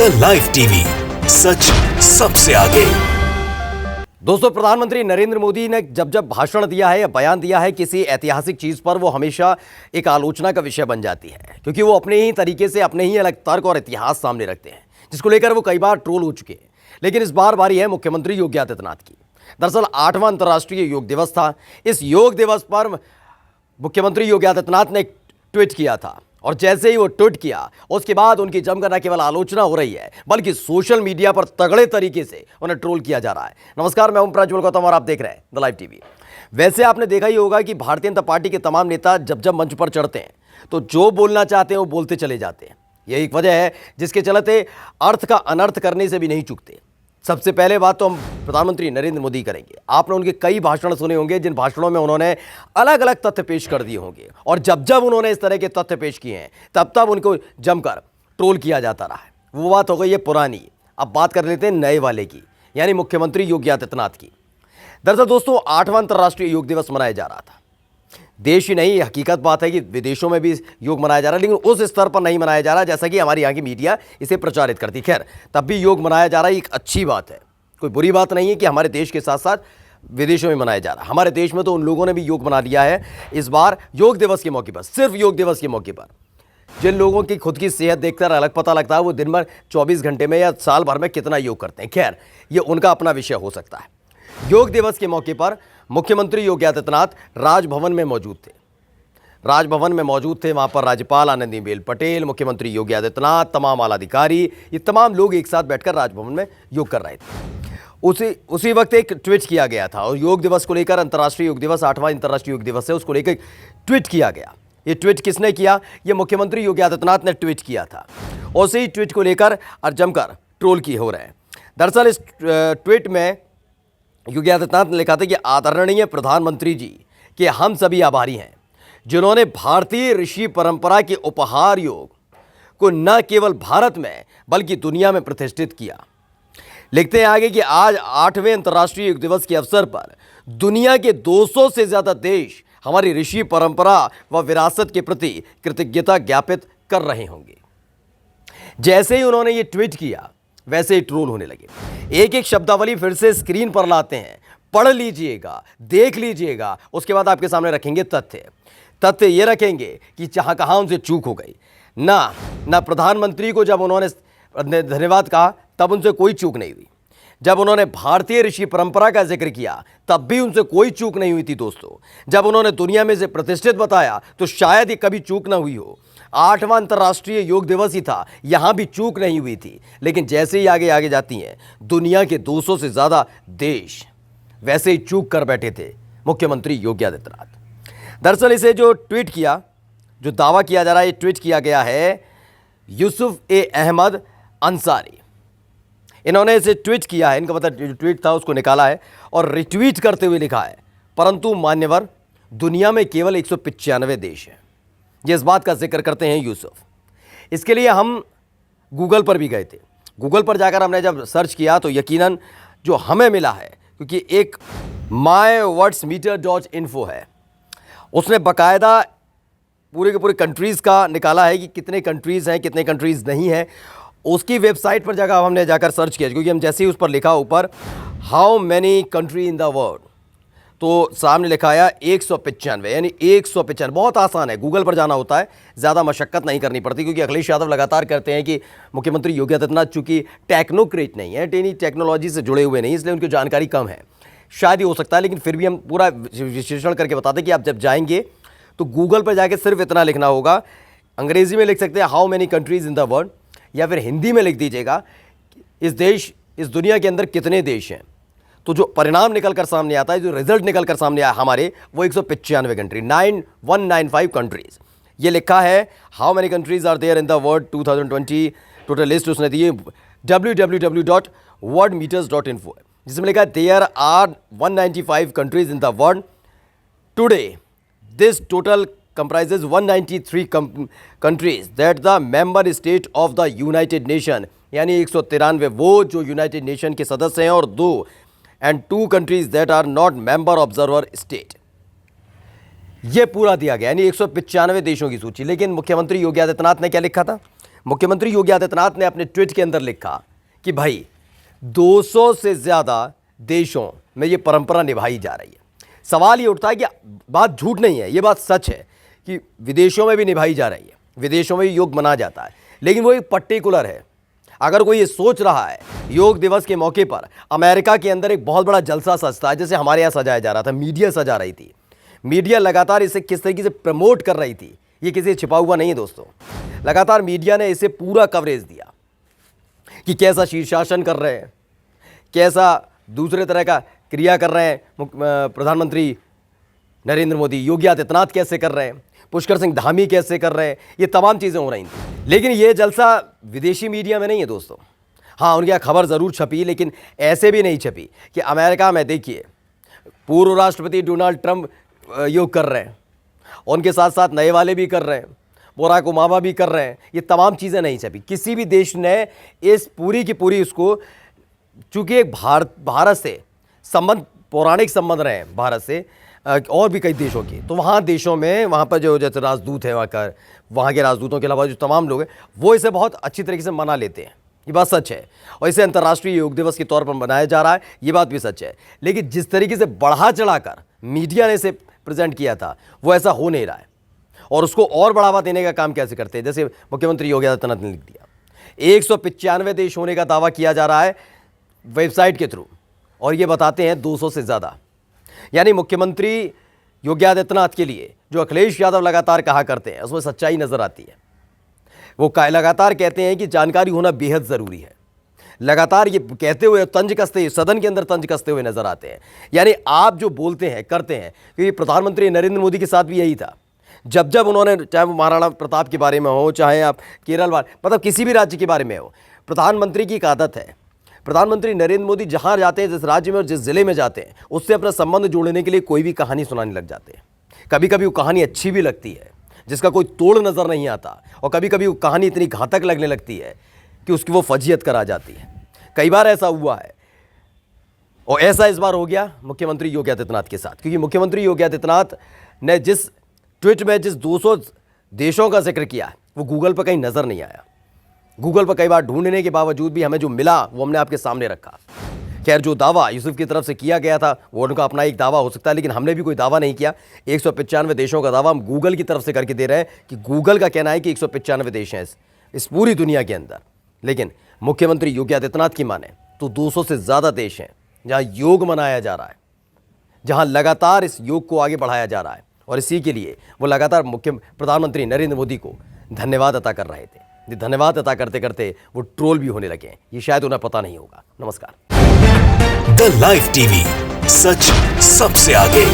The live TV, सच सबसे आगे। दोस्तों, प्रधानमंत्री नरेंद्र मोदी ने जब जब भाषण दिया है या बयान दिया है किसी ऐतिहासिक चीज पर, वो हमेशा एक आलोचना का विषय बन जाती है, क्योंकि वो अपने ही तरीके से अपने ही अलग तर्क और इतिहास सामने रखते हैं, जिसको लेकर वो कई बार ट्रोल हो चुके हैं। लेकिन इस बार बारी है मुख्यमंत्री योगी आदित्यनाथ की। दरअसल 8वां अंतर्राष्ट्रीय योग दिवस था। इस योग दिवस पर मुख्यमंत्री योगी आदित्यनाथ ने एक ट्वीट किया था, और जैसे ही वो ट्वीट किया उसके बाद उनकी जमकर न केवल आलोचना हो रही है, बल्कि सोशल मीडिया पर तगड़े तरीके से उन्हें ट्रोल किया जा रहा है। नमस्कार, मैं ओम प्रज्वल गौतम और आप देख रहे हैं द लाइव टीवी। वैसे आपने देखा ही होगा कि भारतीय जनता पार्टी के तमाम नेता जब जब मंच पर चढ़ते हैं तो जो बोलना चाहते हैं वो बोलते चले जाते हैं। यही एक वजह है जिसके चलते अर्थ का अनर्थ करने से भी नहीं चूकते। सबसे पहले बात तो हम प्रधानमंत्री नरेंद्र मोदी करेंगे। आपने उनके कई भाषण सुने होंगे, जिन भाषणों में उन्होंने अलग अलग तथ्य पेश कर दिए होंगे, और जब जब उन्होंने इस तरह के तथ्य पेश किए हैं तब तब उनको जमकर ट्रोल किया जाता रहा है। वो बात हो गई है पुरानी। अब बात कर लेते हैं नए वाले की, यानी मुख्यमंत्री योगी आदित्यनाथ की। दरअसल दोस्तों, 8वां अंतर्राष्ट्रीय योग दिवस मनाया जा रहा था। देश ही नहीं, हकीकत बात है कि विदेशों में भी योग मनाया जा रहा है, लेकिन उस स्तर पर नहीं मनाया जा रहा जैसा कि हमारी यहाँ की मीडिया इसे प्रचारित करती। खैर, तब भी योग मनाया जा रहा है, एक अच्छी बात है। कोई बुरी बात नहीं है कि हमारे देश के साथ साथ विदेशों में मनाया जा रहा है। हमारे देश में तो उन लोगों ने भी योग मना लिया है इस बार योग दिवस के मौके पर, सिर्फ योग दिवस के मौके पर। जिन लोगों की खुद की सेहत देखकर अलग पता लगता है वो दिन भर 24 घंटे में या साल भर में कितना योग करते हैं। खैर, ये उनका अपना विषय हो सकता है। योग दिवस के मौके पर मुख्यमंत्री योगी आदित्यनाथ राजभवन में मौजूद थे। वहां पर राज्यपाल आनंदीबेन पटेल, मुख्यमंत्री योगी आदित्यनाथ, तमाम आला अधिकारी, ये तमाम लोग एक साथ बैठकर राजभवन में योग कर रहे थे। उसी वक्त एक ट्वीट किया गया था, और योग दिवस को लेकर, अंतर्राष्ट्रीय योग दिवस 8वां अंतर्राष्ट्रीय योग दिवस है, उसको लेकर ट्वीट किया गया। ये ट्वीट किसने किया? ये मुख्यमंत्री योगी आदित्यनाथ ने ट्वीट किया था। और उसी ट्वीट को लेकर और जमकर ट्रोल किए हो रहे हैं। दरअसल इस ट्वीट में योगी आदित्यनाथ ने लिखा था कि आदरणीय प्रधानमंत्री जी के हम सभी आभारी हैं, जिन्होंने भारतीय ऋषि परंपरा के उपहार योग को न केवल भारत में बल्कि दुनिया में प्रतिष्ठित किया। लिखते हैं आगे कि आज 8वें अंतर्राष्ट्रीय योग दिवस के अवसर पर दुनिया के 200 से ज्यादा देश हमारी ऋषि परंपरा व विरासत के प्रति कृतज्ञता ज्ञापित कर रहे होंगे। जैसे ही उन्होंने ये ट्वीट किया वैसे ही ट्रोल होने लगे। एक एक शब्दावली फिर से स्क्रीन पर लाते हैं, पढ़ लीजिएगा, देख लीजिएगा, उसके बाद आपके सामने रखेंगे तथ्य ये रखेंगे कि कहाँ उनसे चूक हो गई। ना प्रधानमंत्री को जब उन्होंने धन्यवाद कहा तब उनसे कोई चूक नहीं हुई। जब उन्होंने भारतीय ऋषि परंपरा का जिक्र किया तब भी उनसे कोई चूक नहीं हुई थी दोस्तों। जब उन्होंने दुनिया में से प्रतिष्ठित बताया तो शायद ही कभी चूक ना हुई हो। 8वां अंतर्राष्ट्रीय योग दिवस ही था, यहां भी चूक नहीं हुई थी। लेकिन जैसे ही आगे जाती हैं दुनिया के 200 से ज्यादा देश, वैसे ही चूक कर बैठे थे मुख्यमंत्री योगी आदित्यनाथ। दरअसल इसे जो ट्वीट किया, जो दावा किया जा रहा है, ये ट्वीट किया गया है यूसुफ ए अहमद अंसारी। इन्होंने इसे ट्वीट किया है, इनका मतलब जो ट्वीट था उसको निकाला है और रिट्वीट करते हुए लिखा है, परंतु मान्यवर, दुनिया में केवल 195 देश हैं। ये इस बात का जिक्र करते हैं यूसुफ। इसके लिए हम गूगल पर भी गए थे। गूगल पर जाकर हमने जब सर्च किया तो यकीनन जो हमें मिला है, क्योंकि एक mywordsmeter.info है, उसने बाकायदा पूरे के पूरे कंट्रीज़ का निकाला है कि कितने कंट्रीज़ हैं, कितने कंट्रीज़ नहीं हैं। उसकी वेबसाइट पर जगह हमने जाकर सर्च किया, क्योंकि हम जैसे ही उस पर लिखा ऊपर how many country in the world, तो सामने लिखा आया 195, यानी 195। बहुत आसान है, गूगल पर जाना होता है, ज़्यादा मशक्कत नहीं करनी पड़ती, क्योंकि अखिलेश यादव लगातार कहते हैं कि मुख्यमंत्री योगी आदित्यनाथ चूंकि टेक्नोक्रेट नहीं है, टेक्नोलॉजी से जुड़े हुए नहीं, इसलिए उनकी जानकारी कम है। शायद ही हो सकता है, लेकिन फिर भी हम पूरा विश्लेषण करके बताते हैं कि आप जब जाएंगे तो गूगल पर जाके सिर्फ इतना लिखना होगा। अंग्रेजी में लिख सकते हैं how many countries in the world, या फिर हिंदी में लिख दीजिएगा इस दुनिया के अंदर कितने देश हैं। तो जो परिणाम निकल कर सामने आता है, जो रिजल्ट निकल कर सामने आया हमारे, वो 195 कंट्री, 9195 कंट्रीज़। ये लिखा है how many countries are there in the world 2020 total list उसने दी है www.worldmeters.info, जिसमें लिखा है there are 195 countries in the world today. This total comprises 193 countries that the member state of the United Nation, यानी 193 वो जो यूनाइटेड नेशन के सदस्य हैं, और 2 countries that are not member observer state। ये पूरा दिया गया, यानी 195 देशों की सूची। लेकिन मुख्यमंत्री योगी आदित्यनाथ ने क्या लिखा था? मुख्यमंत्री योगी आदित्यनाथ ने अपने ट्वीट के अंदर लिखा कि भाई 200 से ज़्यादा देशों में ये परंपरा निभाई जा रही है। सवाल ये उठता है कि बात झूठ नहीं है, ये बात सच है कि विदेशों में भी निभाई जा रही है, विदेशों में भी योग मनाया जाता है, लेकिन वो एक पर्टिकुलर है। अगर कोई ये सोच रहा है योग दिवस के मौके पर अमेरिका के अंदर एक बहुत बड़ा जलसा सजता है, जैसे हमारे यहाँ सजाया जा रहा था, मीडिया सजा रही थी, मीडिया लगातार इसे किस तरीके से प्रमोट कर रही थी, ये किसी से छिपा हुआ नहीं है दोस्तों। लगातार मीडिया ने इसे पूरा कवरेज दिया कि कैसा शीर्षासन कर रहे हैं, कैसा दूसरे तरह का क्रिया कर रहे हैं प्रधानमंत्री नरेंद्र मोदी, योगी आदित्यनाथ कैसे कर रहे हैं, पुष्कर सिंह धामी कैसे कर रहे हैं, ये तमाम चीज़ें हो रही थी। लेकिन ये जलसा विदेशी मीडिया में नहीं है दोस्तों। हाँ, उनकी खबर ज़रूर छपी, लेकिन ऐसे भी नहीं छपी कि अमेरिका में देखिए पूर्व राष्ट्रपति डोनाल्ड ट्रंप योग कर रहे हैं, उनके साथ साथ नए वाले भी कर रहे हैं, बराक ओबामा भी कर रहे हैं, ये तमाम चीज़ें नहीं छपी। किसी भी देश ने इस पूरी की पूरी उसको, चूँकि एक भारत से संबंध, पौराणिक संबंध रहे हैं भारत से और भी कई देशों के, तो वहाँ देशों में वहाँ पर जो जैसे राजदूत हैं वहाँ के राजदूतों के अलावा जो तमाम लोग हैं वो इसे बहुत अच्छी तरीके से मना लेते हैं, ये बात सच है। और इसे अंतर्राष्ट्रीय योग दिवस के तौर पर मनाया जा रहा है, ये बात भी सच है। लेकिन जिस तरीके से बढ़ा चढ़ाकर मीडिया ने इसे प्रेजेंट किया था वो ऐसा हो नहीं रहा है, और उसको और बढ़ावा देने का काम कैसे करते हैं, जैसे मुख्यमंत्री योगी आदित्यनाथ ने लिख दिया 195 देश होने का दावा किया जा रहा है वेबसाइट के थ्रू, और ये बताते हैं 200 से ज़्यादा। यानी मुख्यमंत्री योगी आदित्यनाथ के लिए जो अखिलेश यादव लगातार कहा करते हैं उसमें सच्चाई नजर आती है। वो लगातार कहते हैं कि जानकारी होना बेहद ज़रूरी है, लगातार ये कहते हुए तंज कसते, सदन के अंदर तंज कसते हुए नजर आते हैं। यानी आप जो बोलते हैं करते हैं, क्योंकि प्रधानमंत्री नरेंद्र मोदी के साथ भी यही था। जब जब उन्होंने, चाहे वो महाराणा प्रताप के बारे में हो, चाहे आप केरल मतलब किसी भी राज्य के बारे में हो, प्रधानमंत्री की एक आदत है, प्रधानमंत्री नरेंद्र मोदी जहां जाते हैं, जिस राज्य में और जिस जिले में जाते हैं, उससे अपना संबंध जोड़ने के लिए कोई भी कहानी सुनाने लग जाते हैं। कभी कभी वो कहानी अच्छी भी लगती है जिसका कोई तोड़ नज़र नहीं आता, और कभी कभी वो कहानी इतनी घातक लगने लगती है कि उसकी वो फजीयत करा जाती है। कई बार ऐसा हुआ है, और ऐसा इस बार हो गया मुख्यमंत्री योगी आदित्यनाथ के साथ, क्योंकि मुख्यमंत्री योगी आदित्यनाथ ने जिस ट्वीट में जिस 200 देशों का जिक्र किया वो गूगल पर कहीं नज़र नहीं आया। गूगल पर कई बार ढूंढने के बावजूद भी हमें जो मिला वो हमने आपके सामने रखा। खैर, जो दावा यूसुफ की तरफ से किया गया था वो उनका अपना एक दावा हो सकता है, लेकिन हमने भी कोई दावा नहीं किया। 195 देशों का दावा हम गूगल की तरफ से करके दे रहे हैं कि गूगल का कहना है कि 195 देश हैं इस पूरी दुनिया के अंदर। लेकिन मुख्यमंत्री योगी आदित्यनाथ की माने तो 200 से ज़्यादा देश हैं जहाँ योग मनाया जा रहा है, जहाँ लगातार इस योग को आगे बढ़ाया जा रहा है, और इसी के लिए वो लगातार प्रधानमंत्री नरेंद्र मोदी को धन्यवाद अता कर रहे थे। धन्यवाद अता करते करते वो ट्रोल भी होने लगे हैं, ये शायद उन्हें पता नहीं होगा। नमस्कार। द लाइव टीवी, सच सबसे आगे।